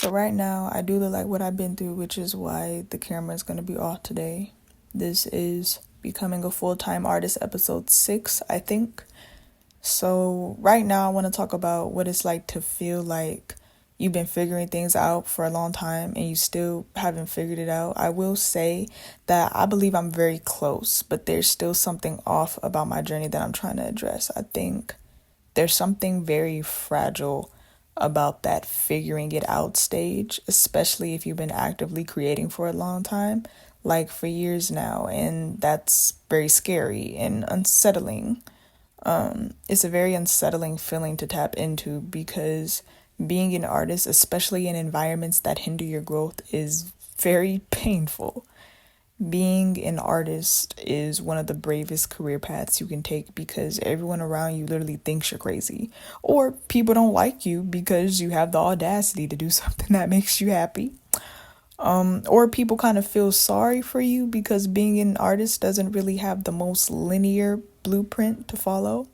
So right now, I do look like what I've been through, which is why the camera is going to be off today. This is Becoming a Full-Time Artist, episode 6, I think. So right now, I want to talk about what it's like to feel like you've been figuring things out for a long time and you still haven't figured it out. I will say that I believe I'm very close, but there's still something off about my journey that I'm trying to address. I think there's something very fragile about that figuring it out stage, especially if you've been actively creating for a long time, like for years now, and that's very scary and unsettling. It's a very unsettling feeling to tap into because being an artist, especially in environments that hinder your growth, is very painful. Being an artist is one of the bravest career paths you can take because everyone around you literally thinks you're crazy. Or people don't like you because you have the audacity to do something that makes you happy. Or people kind of feel sorry for you because being an artist doesn't really have the most linear blueprint to follow.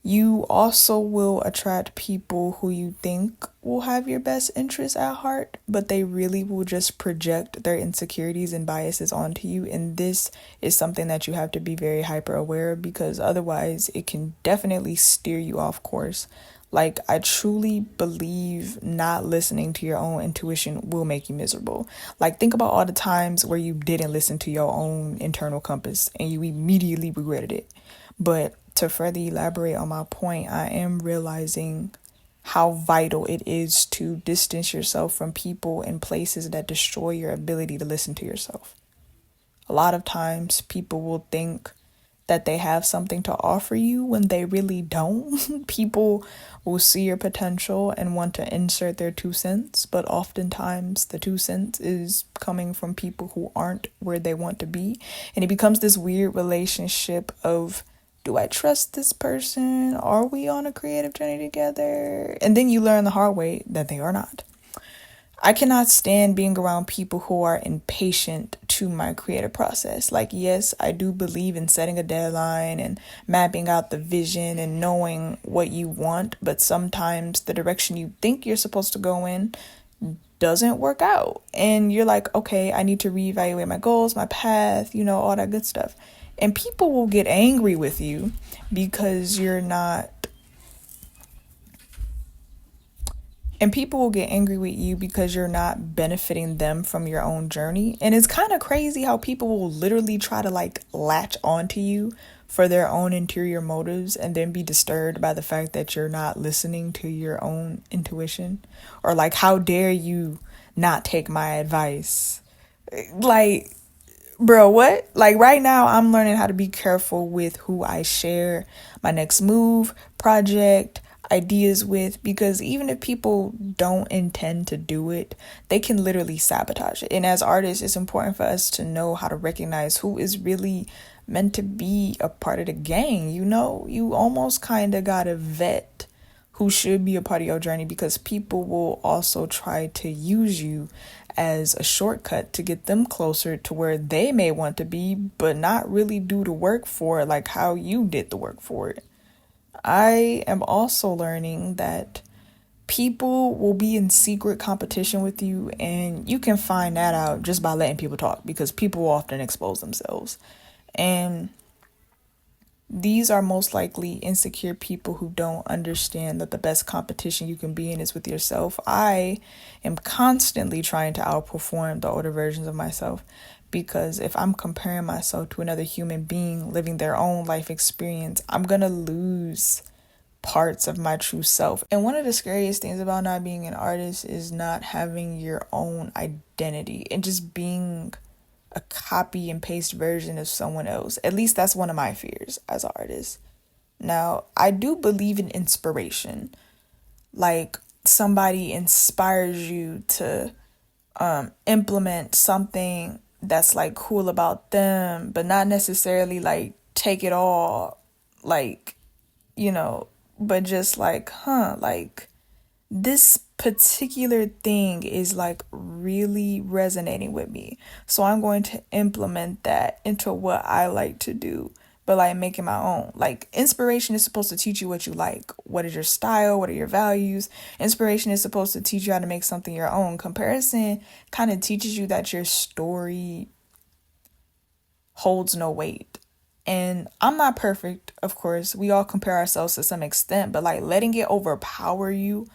You also will attract people who you think will have your best interests at heart, but they really will just project their insecurities and biases onto you. And this is something that you have to be very hyper aware of because otherwise it can definitely steer you off course. Like, I truly believe not listening to your own intuition will make you miserable. Like, think about all the times where you didn't listen to your own internal compass and you immediately regretted it. But to further elaborate on my point, I am realizing how vital it is to distance yourself from people and places that destroy your ability to listen to yourself. A lot of times people will think that they have something to offer you when they really don't. People will see your potential and want to insert their 2 cents, but oftentimes the 2 cents is coming from people who aren't where they want to be. And it becomes this weird relationship of, do I trust this person? Are we on a creative journey together? And then you learn the hard way that they are not. I cannot stand being around people who are impatient to my creative process. Like, yes, I do believe in setting a deadline and mapping out the vision and knowing what you want, but sometimes the direction you think you're supposed to go in doesn't work out. And you're like, okay, I need to reevaluate my goals, my path, all that good stuff. And people will get angry with you because you're not. And people will get angry with you because you're not benefiting them from your own journey. And it's kind of crazy how people will literally try to latch onto you for their own interior motives and then be disturbed by the fact that you're not listening to your own intuition. Or how dare you not take my advice? Like, bro, what? Right now, I'm learning how to be careful with who I share my next move, project, ideas with, because even if people don't intend to do it, they can literally sabotage it. And as artists, it's important for us to know how to recognize who is really meant to be a part of the gang. You almost kind of gotta vet who should be a part of your journey because people will also try to use you as a shortcut to get them closer to where they may want to be, but not really do the work for it like how you did the work for it. I am also learning that people will be in secret competition with you, and you can find that out just by letting people talk because people will often expose themselves. And these are most likely insecure people who don't understand that the best competition you can be in is with yourself. I am constantly trying to outperform the older versions of myself because if I'm comparing myself to another human being living their own life experience, I'm going to lose parts of my true self. And one of the scariest things about not being an artist is not having your own identity and just being a copy and paste version of someone else. At least that's one of my fears as an artist. Now, I do believe in inspiration. Like, somebody inspires you to implement something that's cool about them, but not necessarily take it all, but just this particular thing is really resonating with me. So I'm going to implement that into what I like to do but like make it my own. Like inspiration is supposed to teach you what you like. What is your style? What are your values? Inspiration is supposed to teach you how to make something your own. Comparison kind of teaches you that your story holds no weight. And I'm not perfect, of course. We all compare ourselves to some extent, but like letting it overpower you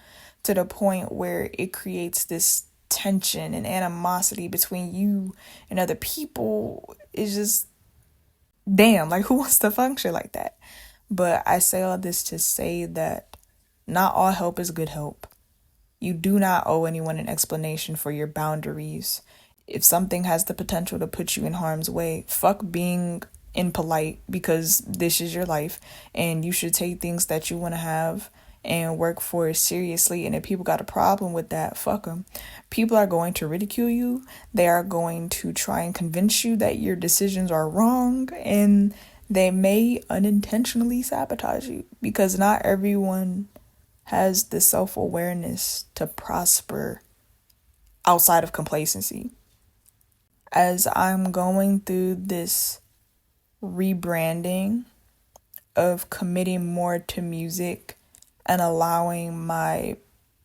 to the point where it creates this tension and animosity between you and other people is just damn, like who wants to function like that? But I say all this to say that not all help is good help. You do not owe anyone an explanation for your boundaries. If something has the potential to put you in harm's way, fuck being impolite, because this is your life and you should take things that you want to have and work for it seriously. And if people got a problem with that, fuck them. People are going to ridicule you. They are going to try and convince you that your decisions are wrong, and they may unintentionally sabotage you, because not everyone has the self-awareness to prosper outside of complacency. As I'm going through this rebranding of committing more to music and allowing my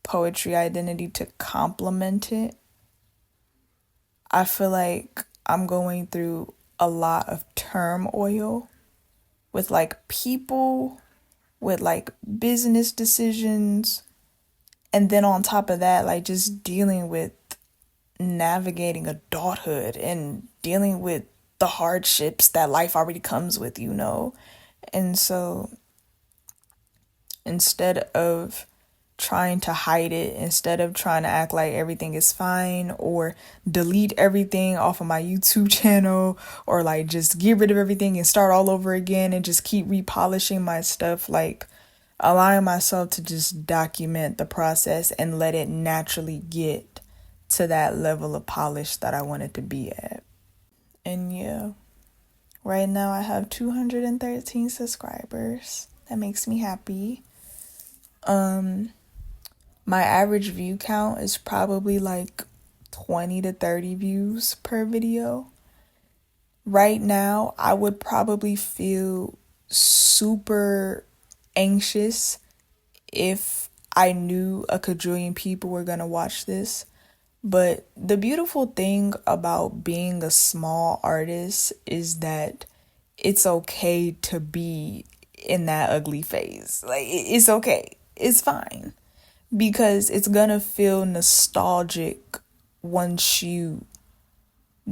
poetry identity to complement it, I feel like I'm going through a lot of turmoil with like people, with like business decisions, and then on top of that, like just dealing with navigating adulthood and dealing with the hardships that life already comes with, you know? And so instead of trying to hide it, instead of trying to act like everything is fine or delete everything off of my YouTube channel or like just get rid of everything and start all over again and just keep repolishing my stuff, like allowing myself to just document the process and let it naturally get to that level of polish that I want it to be at. And yeah, right now I have 213 subscribers. That makes me happy. My average view count is probably like 20 to 30 views per video. Right now, I would probably feel super anxious if I knew a quadrillion people were gonna watch this. But the beautiful thing about being a small artist is that it's okay to be in that ugly phase. Like, it's okay. It's fine. Because it's gonna feel nostalgic once you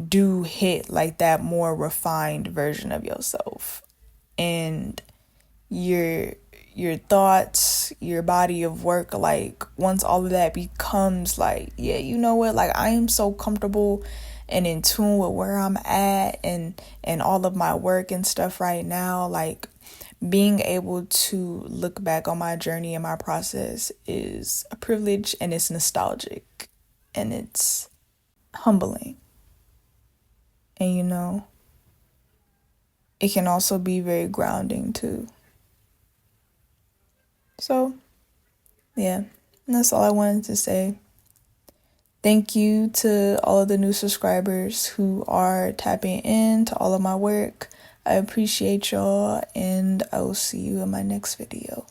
do hit like that more refined version of yourself. And your thoughts, your body of work, like once all of that becomes like, yeah, you know what, like I am so comfortable and in tune with where I'm at and all of my work and stuff right now, like being able to look back on my journey and my process is a privilege, and it's nostalgic and it's humbling. And you know, it can also be very grounding too. So, yeah, that's all I wanted to say. Thank you to all of the new subscribers who are tapping in to all of my work. I appreciate y'all, and I will see you in my next video.